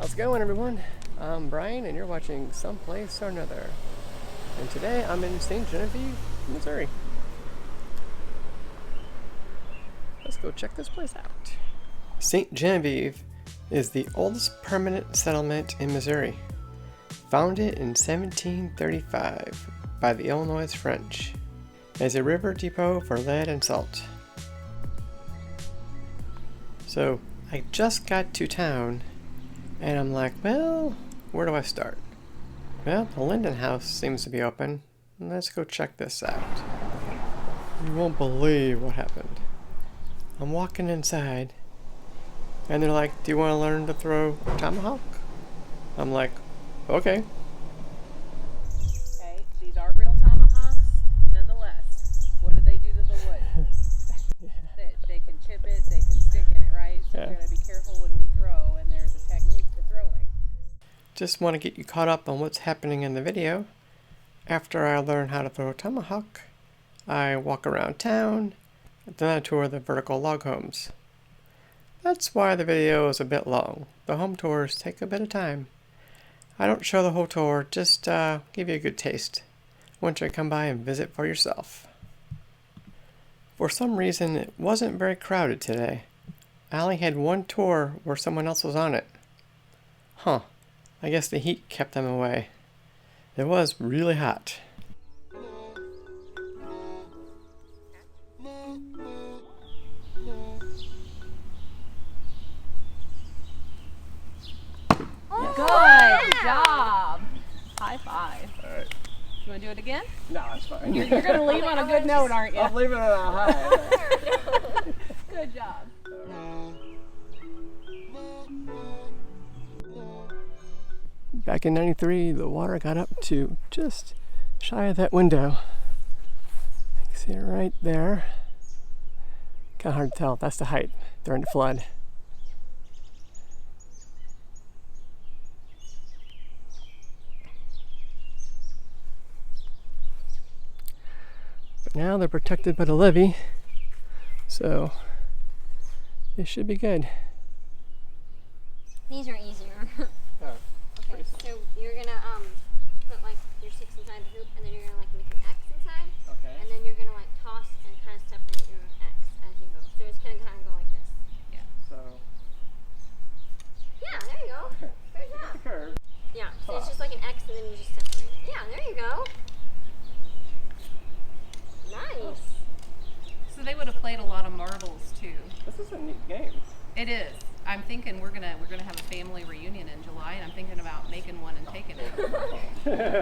How's it going, everyone? I'm Brian and you're watching Someplace or Another. And today I'm in Sainte Genevieve, Missouri. Let's go check this place out. Sainte Genevieve is the oldest permanent settlement in Missouri. Founded in 1735 by the Illinois French as a river depot for lead and salt. So I just got to town and I'm like, well, where do I start? Well, the Linden House seems to be open. Let's go check this out. You won't believe what happened. I'm walking inside and they're like, do you want to learn to throw a tomahawk? I'm like, okay. Okay, these are real tomahawks. Nonetheless, what do they do to the wood? They can chip it, they can stick in it, right? So Yeah. we gotta be careful when we throw, and there's a technique to throwing. Just want to get you caught up on what's happening in the video. After I learn how to throw a tomahawk, I walk around town, then I tour the vertical log homes. That's why the video is a bit long. The home tours take a bit of time. I don't show the whole tour, just give you a good taste. Once you come by and visit for yourself. For some reason, it wasn't very crowded today. I only had one tour where someone else was on it. Huh. I guess the heat kept them away. It was really hot. Good job! High five. All right. You wanna do it again? No, it's fine. You're gonna leave on a good note, aren't you? I'm leaving it on a high. Good job. Back in '93, the water got up to just shy of that window. You can see it right there. Kind of hard to tell. That's the height during the flood. But now they're protected by the levee, so it should be good. These are easier. Oh, Okay, so you're gonna put like your sticks inside the hoop, and then you're gonna like make an X inside, okay. and then you're gonna like toss and kind of separate your X as you go. So it's gonna kind of go like this. So, Yeah, there you go. Good job. curve. Yeah, so it's just like an X, and then you just separate it. Yeah, there you go. Nice. So they would have played a lot of marbles too. This is a neat game. It is. I'm thinking we're gonna have a family reunion in July, and I'm thinking about making one and taking it.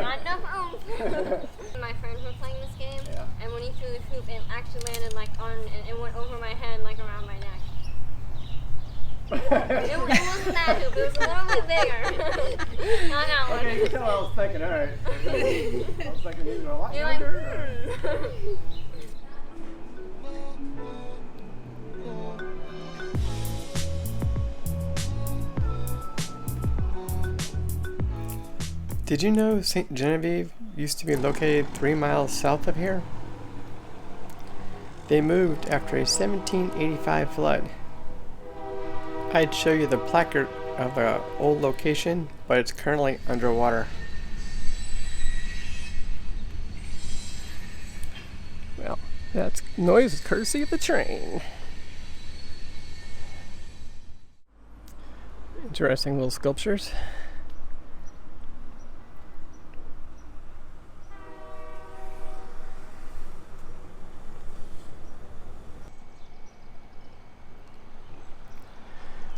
Not enough oomph. My friends were playing this game, Yeah. and when he threw the hoop, it actually landed like on, and it went over my head, like around my neck. It wasn't that hoop, it was a little bit bigger. Not that one. Okay, you can tell I was thinking, alright. I was thinking these are a lot You're like, younger. Did you know Sainte Genevieve used to be located 3 miles south of here? They moved after a 1785 flood. I'd show you the placard of the old location, but it's currently underwater. Well, that's noise courtesy of the train. Interesting little sculptures.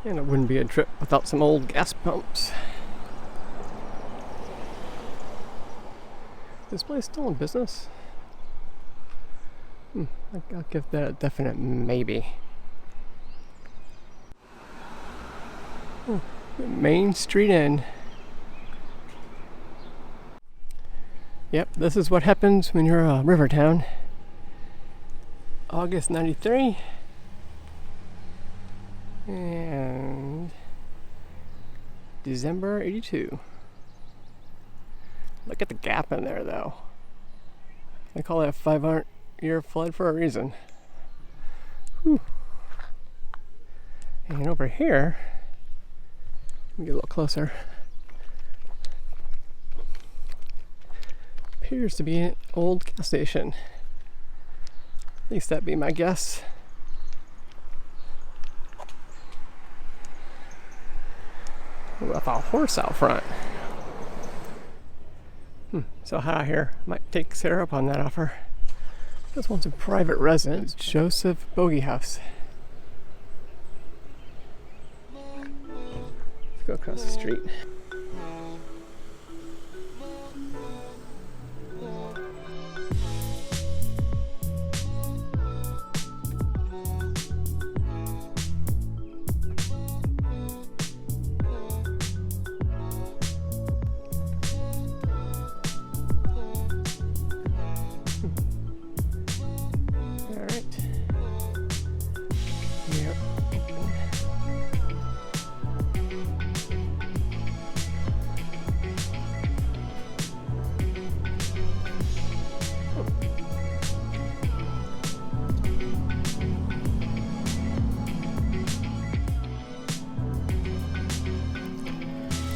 And it wouldn't be a trip without some old gas pumps. This place still in business? I'll give that a definite maybe. Main Street Inn. Yep, this is what happens when you're a river town. August '93. And December '82. Look at the gap in there, though. They call that 500-year flood for a reason. Whew. And over here, Get a little closer. Appears to be an old gas station. At least that'd be my guess. Ooh, I thought a horse out front. So hi here. Might take Sarah up on that offer. This one's a private residence. Joseph Bogey House. Let's go across the street.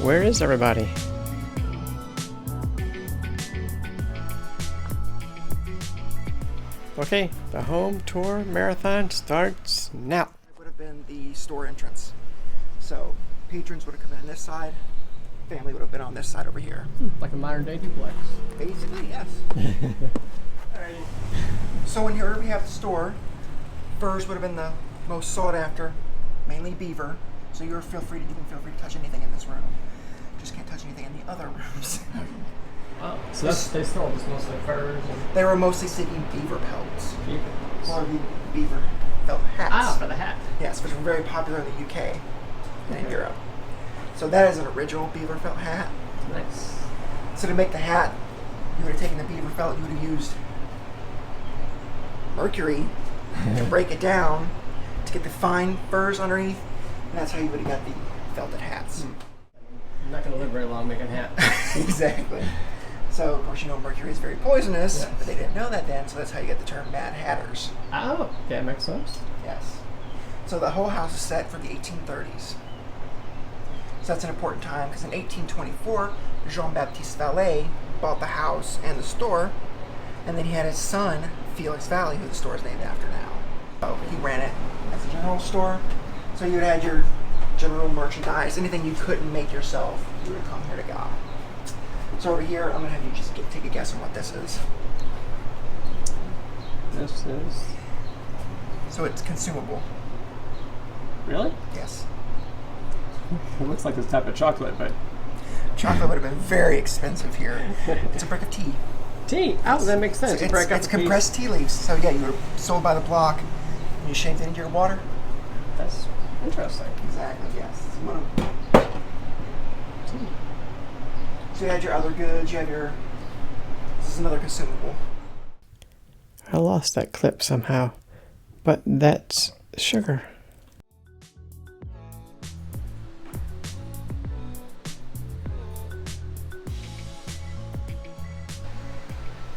Where is everybody? Okay, the home tour marathon starts now. It would have been the store entrance. So patrons would have come in on this side, family would have been on this side over here. Like a modern day duplex. Basically, yes. Alright. So in here we have the store. Furs would have been the most sought after, mainly beaver. So you can feel free to touch anything in this room. Just can't touch anything in the other rooms. Wow. So they still just mostly furs and They were mostly seeking beaver pelts. beaver. Or the beaver felt hats. Ah, for the hat. Yes, which were very popular in the UK and in Europe. So that is an original beaver felt hat. Nice. So to make the hat, you would have taken the beaver felt, you would have used mercury to break it down to get the fine furs underneath, and that's how you would have got the felted hats. I'm not going to live very long making hats. Exactly. So, of course, you know mercury is very poisonous, Yes. but they didn't know that then, so that's how you get the term Mad Hatters. Oh, okay, that makes sense. Yes. So the whole house is set for the 1830s. So that's an important time because in 1824, Jean-Baptiste Vallée bought the house and the store, and then he had his son, Felix Vallée, who the store is named after now. So he ran it as a general store. So you would have your general merchandise, anything you couldn't make yourself, you would come here to get. So over here, I'm going to have you just take a guess on what this is. This is... So it's consumable. Really? Yes. It looks like this type of chocolate, but... Chocolate would have been very expensive here. It's a brick of tea. Tea! Oh, that makes sense. So You break up it's a piece. compressed tea leaves. So yeah, you were sold by the block, and you shaved it into your water. That's interesting. Exactly. Yes. It's one of- So you had your other goods. You have your. This is another consumable. I lost that clip somehow, but that's sugar.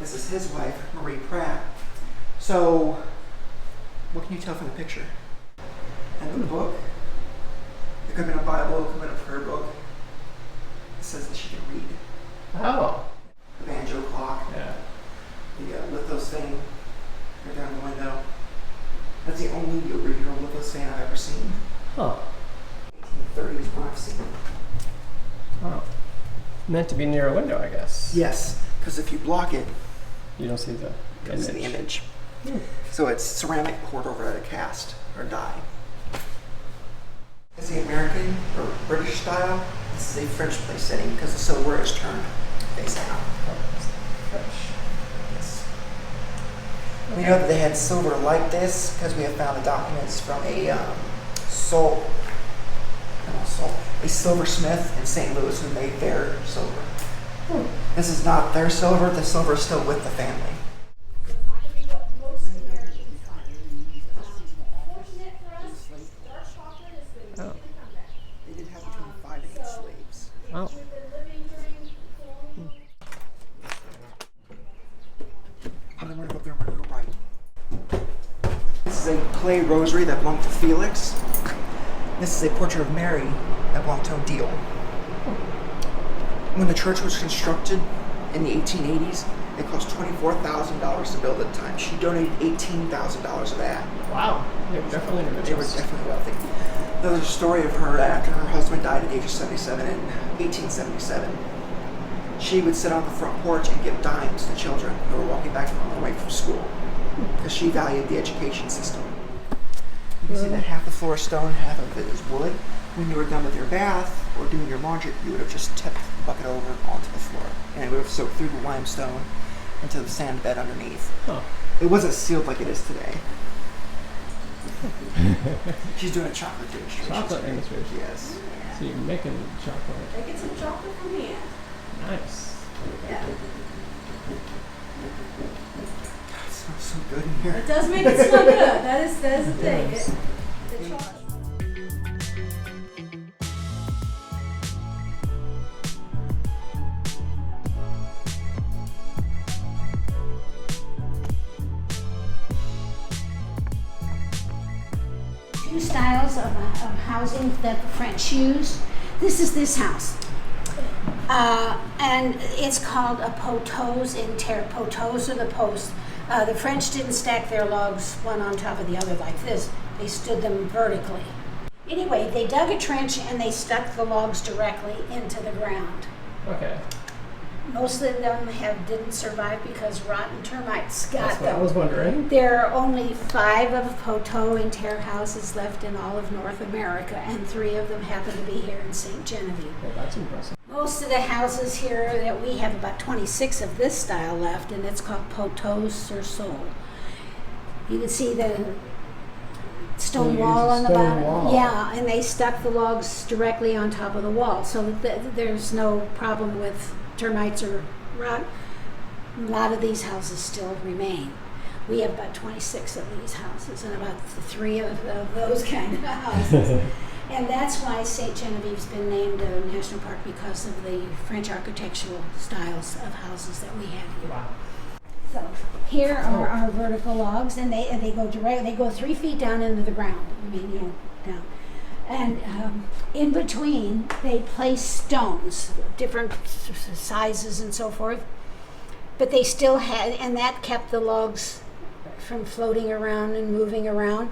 This is his wife, Marie Pratt. So, what can you tell from the picture? And the book. It could have been a Bible. It could have been a prayer book. It says that she can read. Oh. The banjo clock. Yeah. The lithos thing right there in the window. That's the only original lithos fan I've ever seen. Huh. 1830s when I've seen it. Oh. Meant to be near a window, I guess. Yes, because if you block it, You don't see the you don't see the image. So it's ceramic poured over a cast or dye. It's the American or British style. This is a French place setting because the silverware is turned face down. Yes. We know that they had silver like this because we have found the documents from a silversmith in St. Louis who made their silver. This is not their silver. The silver is still with the family. Oh. They did have between 5 to 8 slaves. Oh. I'm gonna go up there and go right. This is a clay rosary that belonged to Felix. This is a portrait of Mary that belonged to Odile. When the church was constructed in the 1880s, it cost $24,000 to build at the time. She donated $18,000 of that. Wow. They were definitely rich. They were definitely wealthy. There's a story of her after her husband died at the age of 77 in 1877. She would sit on the front porch and give dimes to children who were walking back on their way from school because she valued the education system. You can see that half the floor is stone, half of it is wood. When you were done with your bath or doing your laundry, you would have just tipped the bucket over onto the floor, and it would have soaked through the limestone into the sand bed underneath. Huh. It wasn't sealed like it is today. She's doing a chocolate demonstration. Chocolate demonstration. Yes. So you're making chocolate. Making some chocolate for me. Nice. Yeah. It smells so good in here. It does make it smell good. That is the thing. Yes. The chocolate. Two styles of housing that the French used. This is this house. And it's called a poteaux in terre. Poteaux are the posts. The French didn't stack their logs one on top of the other like this. They stood them vertically. Anyway, they dug a trench and they stuck the logs directly into the ground. Okay. Most of them didn't survive because rotten termites got That's what I them. was wondering. There are only 5 of poteaux and terre houses left in all of North America, and 3 of them happen to be here in Sainte Genevieve. Well, that's impressive. Most of the houses here that we have about 26 of this style left, and it's called poteaux sur sol. You can see the stone They wall use a on the stone bottom. wall. Yeah, and they stuck the logs directly on top of the wall, so that there's no problem with termites or rot. A lot of these houses still remain. We have about 26 of these houses and about 3 of those kind of houses. And that's why Sainte Genevieve's been named a national park, because of the French architectural styles of houses that we have here. Wow. So here are our vertical logs, and they go direct. They go 3 feet down into the ground. I mean, down. And in between, they place stones, different sizes and so forth. But they still had, and that kept the logs from floating around and moving around.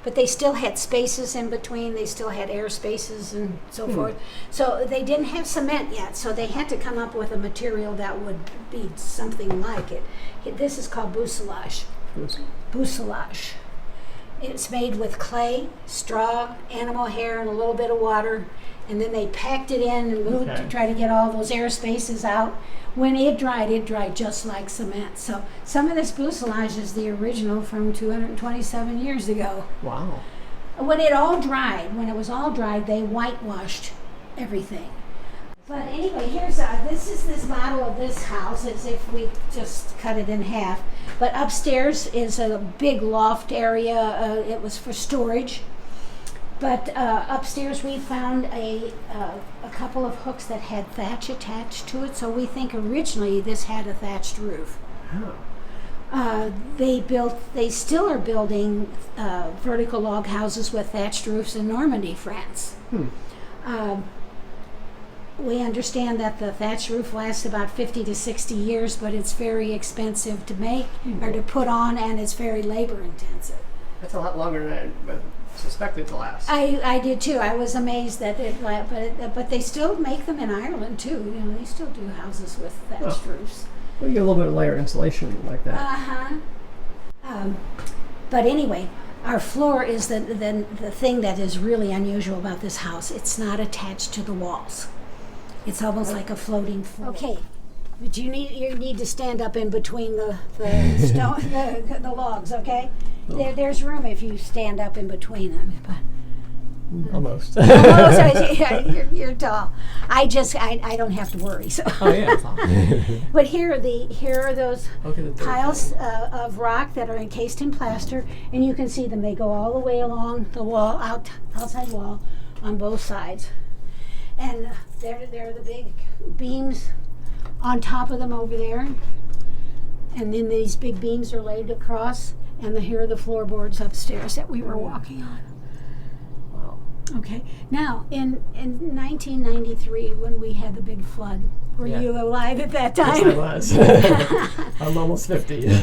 But they still had spaces in between. They still had air spaces and so forth. So they didn't have cement yet. So they had to come up with a material that would be something like it. This is called bousselage. Bousselage. It's made with clay, straw, animal hair, and a little bit of water. And then they packed it in and moved to try to get all those air spaces out. When it dried just like cement. So some of this bousselage is the original from 227 years ago. Wow. When it was all dried, they whitewashed everything. But anyway, this is this model of this house, as if we just cut it in half. But upstairs is a big loft area. It was for storage. But upstairs we found a couple of hooks that had thatch attached to it, so we think originally this had a thatched roof. Oh. They still are building vertical log houses with thatched roofs in Normandy, France. We understand that the thatch roof lasts about 50 to 60 years, but it's very expensive to make or to put on, and it's very labor intensive. That's a lot longer than I suspected to last. I did too. I was amazed that but they still make them in Ireland too. They still do houses with thatched roofs. Well, you get a little bit of layered insulation like that. But anyway, our floor is the thing that is really unusual about this house. It's not attached to the walls. It's almost like a floating floor. Okay, but you need to stand up in between the stone the logs. Okay, there's room if you stand up in between them. But Almost. yeah, you're tall. I don't have to worry. So. Oh yeah. But here are those Okay, piles of rock that are encased in plaster, and you can see them. They go all the way along the wall, outside wall, on both sides. And there are the big beams on top of them over there. And then these big beams are laid across, and here are the floorboards upstairs that we were walking on. Wow. Okay. Now, in 1993, when we had the big flood, were Yeah. you alive at that Yes, time? I was. I'm almost 50.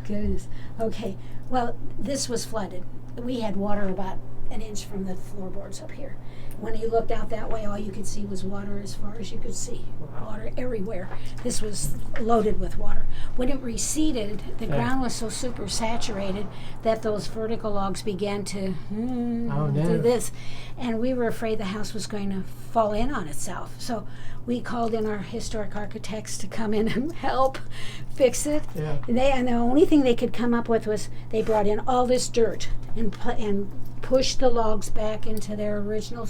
Goodness. Okay. Well, this was flooded. We had water about an inch from the floorboards up here. When you looked out that way, all you could see was water as far as you could see. Wow. Water everywhere. This was loaded with water. When it receded, the Yeah. ground was so super saturated that those vertical logs began to Oh, no. do this. And we were afraid the house was going to fall in on itself. So we called in our historic architects to come in and help fix it. Yeah. And the only thing they could come up with was they brought in all this dirt and pushed the logs back into their original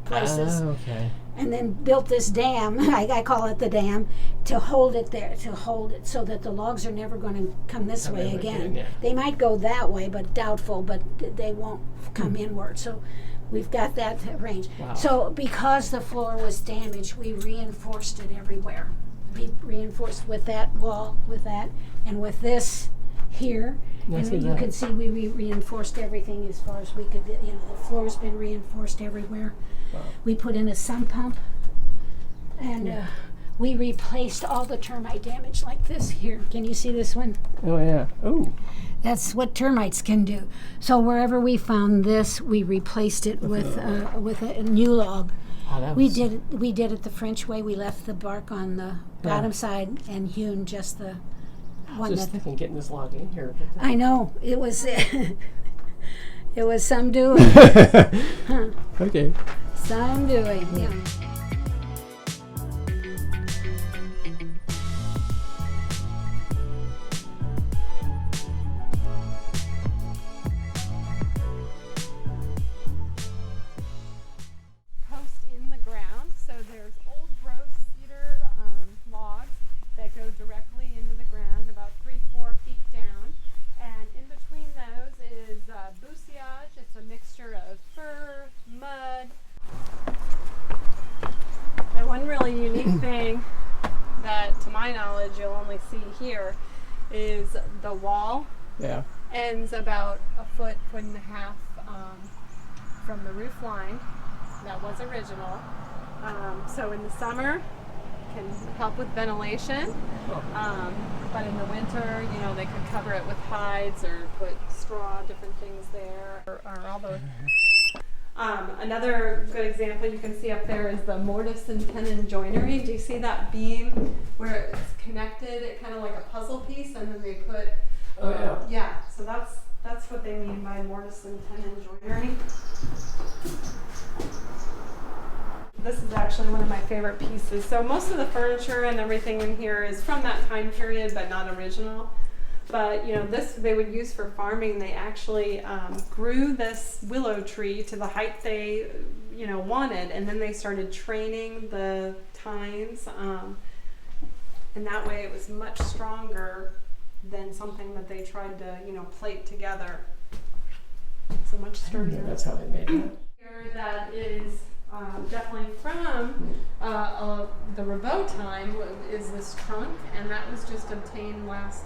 places, Okay. and then built this dam. I call it the dam, to hold it there, to hold it so that the logs are never going to come this Come way in again. yeah. They might go that way, but doubtful. But they won't come inward. So we've got that range. Wow. So because the floor was damaged, we reinforced it everywhere. We reinforced with that wall, with that, and with this here. Yeah, I see And you that. can see we reinforced everything as far as we could. You know, the floor's been reinforced everywhere. Wow. We put in a sump pump, and we replaced all the termite damage like this here. Can you see this one? Oh, yeah. Oh. That's what termites can do. So wherever we found this, we replaced it with a new log. Oh, that We was- did it the French way. We left the bark on the bottom side and hewn just the one Just that. thinking getting this log in here. I know it was. It was some doing. Okay. Some doing. Yeah. Post in the ground. So there's old growth cedar logs that go directly into the ground, about 3-4 feet down. And in between those is bussiage. It's a mixture of fir, mud. Now, one really unique thing that, to my knowledge, you'll only see here is the wall Yeah. ends about a foot, foot and a half from the roof line. That was original. So in the summer, can help with ventilation. But in the winter, you know, they could cover it with hides or put straw, different things there. Or all those. Another good example you can see up there is the mortise and tenon joinery. Do you see that beam where it's connected, kind of like a puzzle piece, and then they put. Oh, yeah. Yeah. So that's what they mean by mortise and tenon joinery. This is actually one of my favorite pieces. So most of the furniture and everything in here is from that time period, but not original. But you know, this they would use for farming. They actually grew this willow tree to the height they, you know, wanted, and then they started training the tines, and that way it was much stronger than something that they tried to, you know, plate together. So much sturdier. Yeah, that's how they made it. Here that is definitely from the Rabot time is this trunk, and that was just obtained last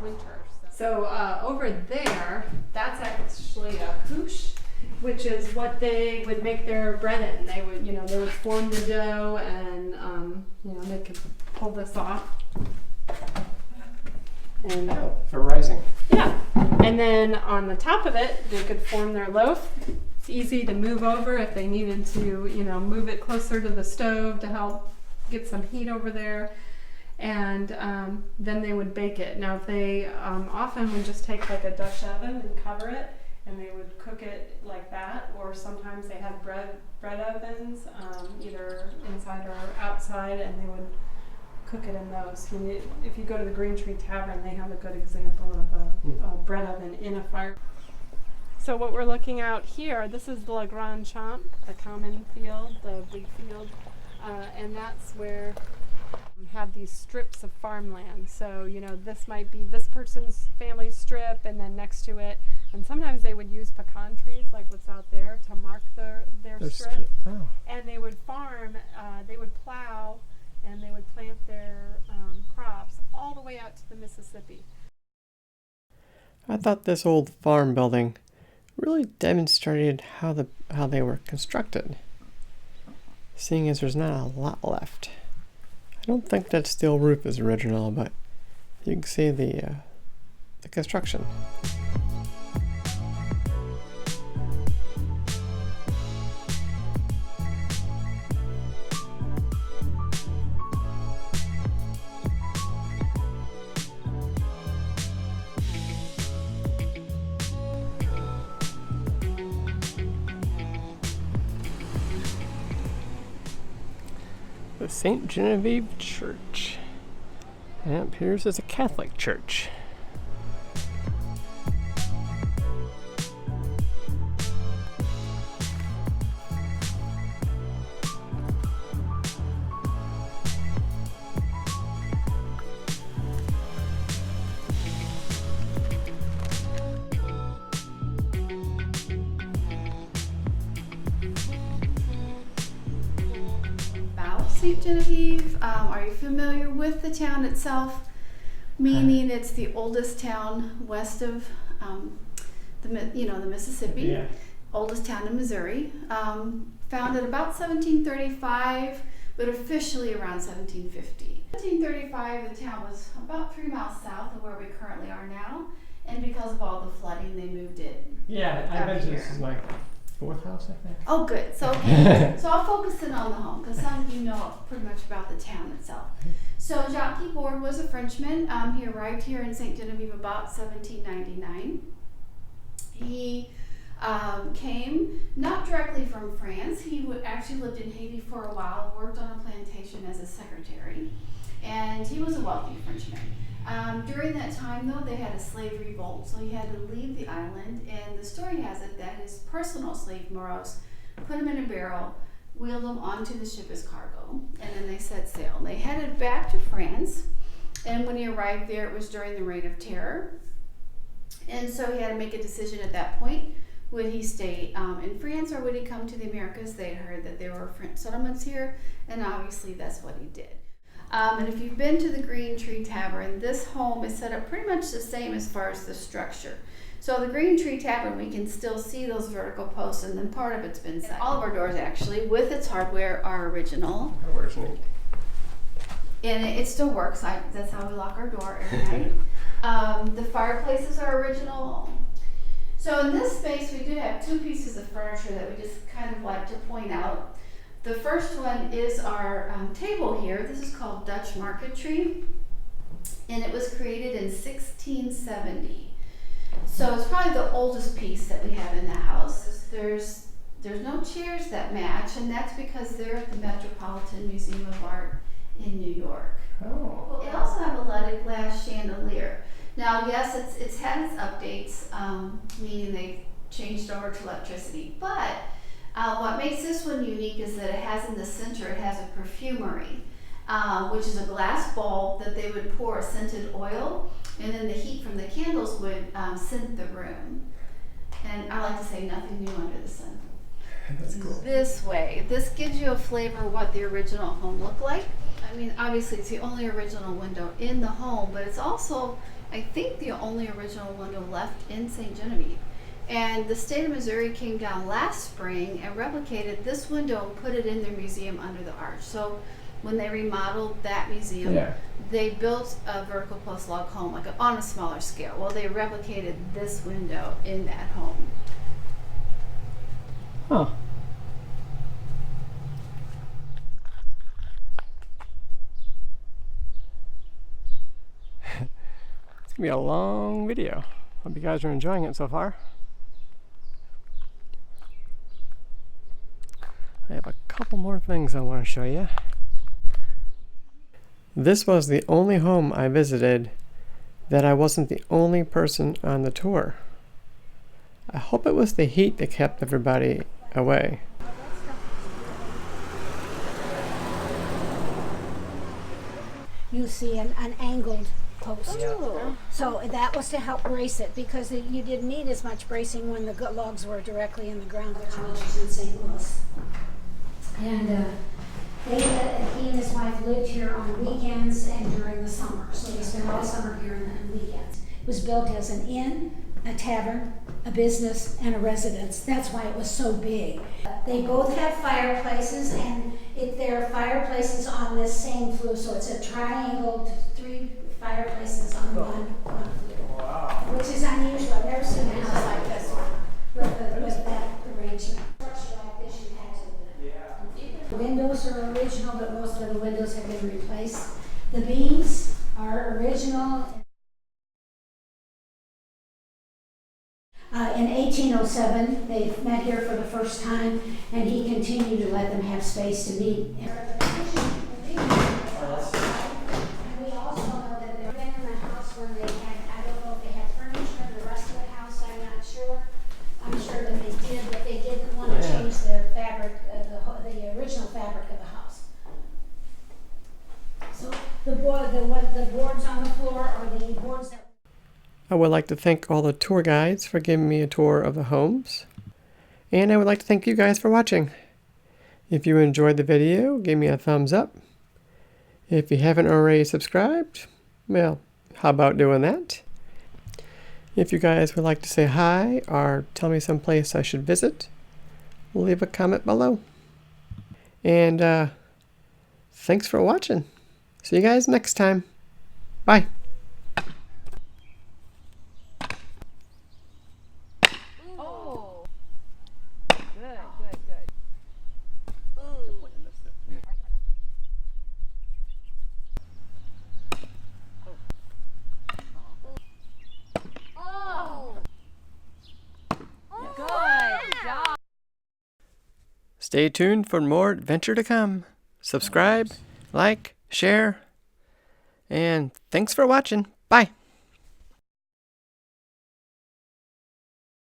winter. So over there, that's actually a hoosh, which is what they would make their bread in. They would, you know, they would form the dough, and you know, they could pull this off. And For rising. yeah, and then on the top of it, they could form their loaf. It's easy to move over if they needed to, you know, move it closer to the stove to help get some heat over there. And then they would bake it. Now, they often would just take like a Dutch oven and cover it, and they would cook it like that. Or sometimes they had bread ovens, either inside or outside, and they would cook it in those. If you go to the Green Tree Tavern, they have a good example of a bread oven in a fire. So what we're looking at here, this is the La Grande Champ, the common field, the big field, and that's where we have these strips of farmland. So, you know, this might be this person's family strip, and then next to it, and sometimes they would use pecan trees like what's out there to mark their strip. Oh. And they would farm, they would plow, and they would plant their crops all the way out to the Mississippi. I thought this old farm building really demonstrated how they were constructed, seeing as there's not a lot left. I don't think that steel roof is original, but you can see the construction. The Sainte Genevieve Church. And it appears as a Catholic church. Sainte Genevieve. Are you familiar with the town itself? Meaning it's the oldest town west of the Mississippi. Yeah. Oldest town in Missouri. Founded about 1735, but officially around 1750. 1735, the town was about 3 miles south of where we currently are now, and because of all the flooding, they moved it. Yeah, I Up mentioned here. this is my 4th house, I think. Oh, good. So, so I'll focus in on the home because some of you know pretty much about the town itself. So Jacques Bourg was a Frenchman. He arrived here in Sainte Genevieve about 1799. He came not directly from France. He actually lived in Haiti for a while, worked on a plantation as a secretary, and he was a wealthy Frenchman. During that time, though, they had a slave revolt, so he had to leave the island, and the story has it that his personal slave, Moros, put him in a barrel, wheeled him onto the ship as cargo, and then they set sail. And they headed back to France, and when he arrived there, it was during the Reign of Terror, and so he had to make a decision at that point. Would he stay in France, or would he come to the Americas? They had heard that there were French settlements here, and obviously that's what he did. And if you've been to the Green Tree Tavern, this home is set up pretty much the same as far as the structure. So the Green Tree Tavern, we can still see those vertical posts, and then part of it's been set. All of our doors, actually, with its hardware, are original. Hardware's neat. And it still works. That's how we lock our door every night. The fireplaces are original. So in this space, we do have 2 pieces of furniture that we just kind of like to point out. The first one is our table here. This is called Dutch marquetry, and it was created in 1670. So it's probably the oldest piece that we have in the house. There's no chairs that match, and that's because they're at the Metropolitan Museum of Art in New York. Oh. It also have a leaded glass chandelier. Now, yes, it's had its updates, meaning they've changed over to electricity, but what makes this one unique is that it has in the center, it has a perfumery, which is a glass bulb that they would pour a scented oil, and then the heat from the candles would scent the room. And I like to say nothing new under the sun. That's cool. This way, this gives you a flavor of what the original home looked like. I mean, obviously it's the only original window in the home, but it's also, I think, the only original window left in Sainte Genevieve. And the state of Missouri came down last spring and replicated this window and put it in their museum under the arch. So when they remodeled that museum, they built a vertical post log home, like on a smaller scale. Well, they replicated this window in that home. Huh. It's gonna be a long video. Hope you guys are enjoying it so far. I have a couple more things I want to show you. This was the only home I visited that I wasn't the only person on the tour. I hope it was the heat that kept everybody away. You see an angled post. So that was to help brace it because you didn't need as much bracing when the logs were directly in the ground, which was in St. Louis. And he and his wife lived here on weekends and during the summer. So they spent all summer here and weekends. It was built as an inn a tavern, a business, and a residence. That's why it was so big. They both have fireplaces, and there are fireplaces on this same flue, so it's a triangle, 3 fireplaces on one flue. Wow. Which is unusual. I've never seen a house like this one with that arrangement. Structure like this, you had to. The windows are original, but most of the windows have been replaced. The beams are original. In 1807, they met here for the first time, and he continued to let them have space to meet. And we also know that they've been in the house when they had, I don't know if they had furniture in the rest of the house, I'm not sure. I'm sure that they did, but they didn't want to change the fabric, the original fabric of the house. So the boards on the floor are the boards that. I would like to thank all the tour guides for giving me a tour of the homes. And I would like to thank you guys for watching. If you enjoyed the video, give me a thumbs up. If you haven't already subscribed, well, how about doing that? If you guys would like to say hi or tell me someplace I should visit, leave a comment below. And thanks for watching. See you guys next time. Bye. Stay tuned for more adventure to come. Subscribe, like, share, and thanks for watching. Bye.